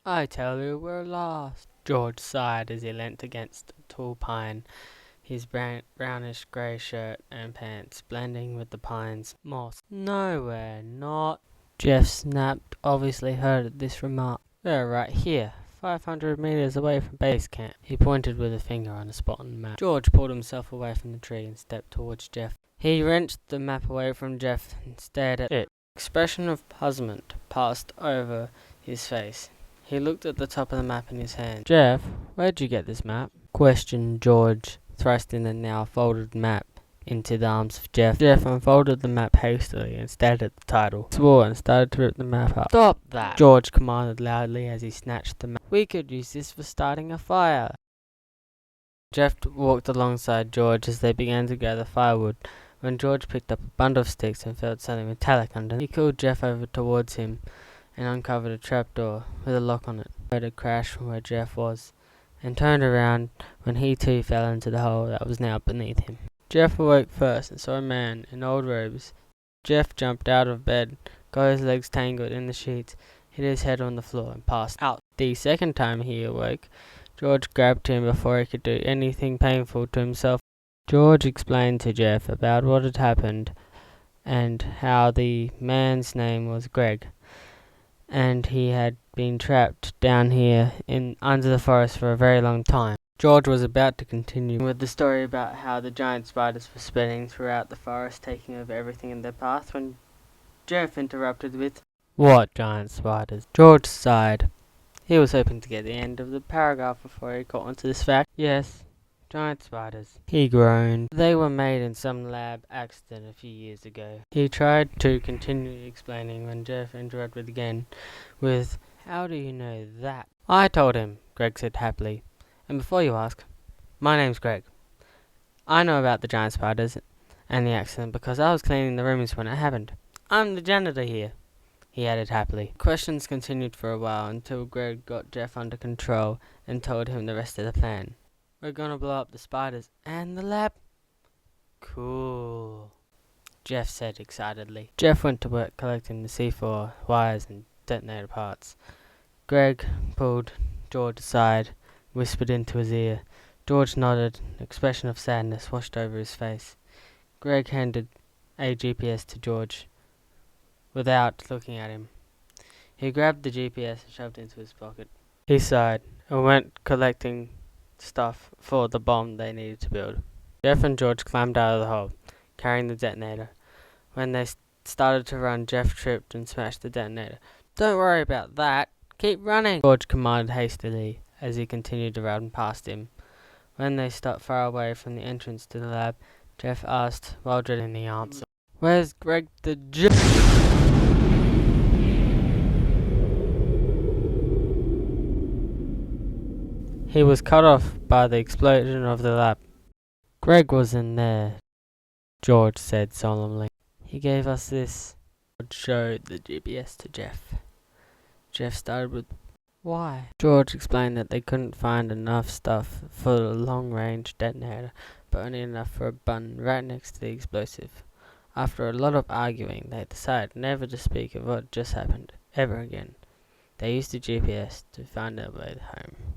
I tell you, we're lost. George sighed as he leant against a tall pine, his brownish grey shirt and pants blending with the pine's moss. No, we're not, Jeff snapped, obviously hurt at this remark. We're right here, 500 meters away from base camp. He pointed with a finger on a spot on the map. George pulled himself away from the tree and stepped towards Jeff. He wrenched the map away from Jeff and stared at it. An expression of puzzlement passed over his face. He looked at the top of the map in his hand. Jeff, where'd you get this map? Questioned George, thrusting the now folded map into the arms of Jeff. Jeff unfolded the map hastily and stared at the title. He swore and started to rip the map up. Stop that! George commanded loudly as he snatched the map. We could use this for starting a fire. Jeff walked alongside George as they began to gather firewood. When George picked up a bundle of sticks and felt something metallic under, he called Jeff over towards him and uncovered a trapdoor with a lock on it. He heard a crash from where Jeff was and turned around when he too fell into the hole that was now beneath him. Jeff awoke first and saw a man in old robes. Jeff jumped out of bed, got his legs tangled in the sheets, hit his head on the floor and passed out. The second time he awoke, George grabbed him before he could do anything painful to himself. George explained to Jeff about what had happened and how the man's name was Greg, and he had been trapped down here under the forest for a very long time. George was about to continue with the story about how the giant spiders were spreading throughout the forest, taking over everything in their path, when Jeff interrupted with, "What giant spiders?" George sighed. He was hoping to get the end of the paragraph before he got onto this fact. "Yes, giant spiders," he groaned. "They were made in some lab accident a few years ago." He tried to continue explaining when Jeff interrupted again with, "How do you know that?" "I told him," Greg said happily. "And before you ask, my name's Greg. I know about the giant spiders and the accident because I was cleaning the rooms when it happened. I'm the janitor here," he added happily. Questions continued for a while until Greg got Jeff under control and told him the rest of the plan. "We're gonna blow up the spiders and the lab." "Cool," Jeff said excitedly. Jeff went to work collecting the C4 wires and detonator parts. Greg pulled George aside, whispered into his ear. George nodded. An expression of sadness washed over his face. Greg handed a GPS to George without looking at him. He grabbed the GPS and shoved it into his pocket. He sighed and went collecting stuff for the bomb they needed to build. Jeff and George climbed out of the hole, carrying the detonator. When they started to run, Jeff tripped and smashed the detonator. "Don't worry about that. Keep running," George commanded hastily as he continued to run past him. When they stopped far away from the entrance to the lab, Jeff asked while dreading the answer, "Where's Greg the He was cut off by the explosion of the lab. "Greg was in there," George said solemnly. "He gave us this." George showed the GPS to Jeff. Jeff started with, "Why?" George explained that they couldn't find enough stuff for a long-range detonator, but only enough for a button right next to the explosive. After a lot of arguing, they decided never to speak of what just happened ever again. They used the GPS to find their way home.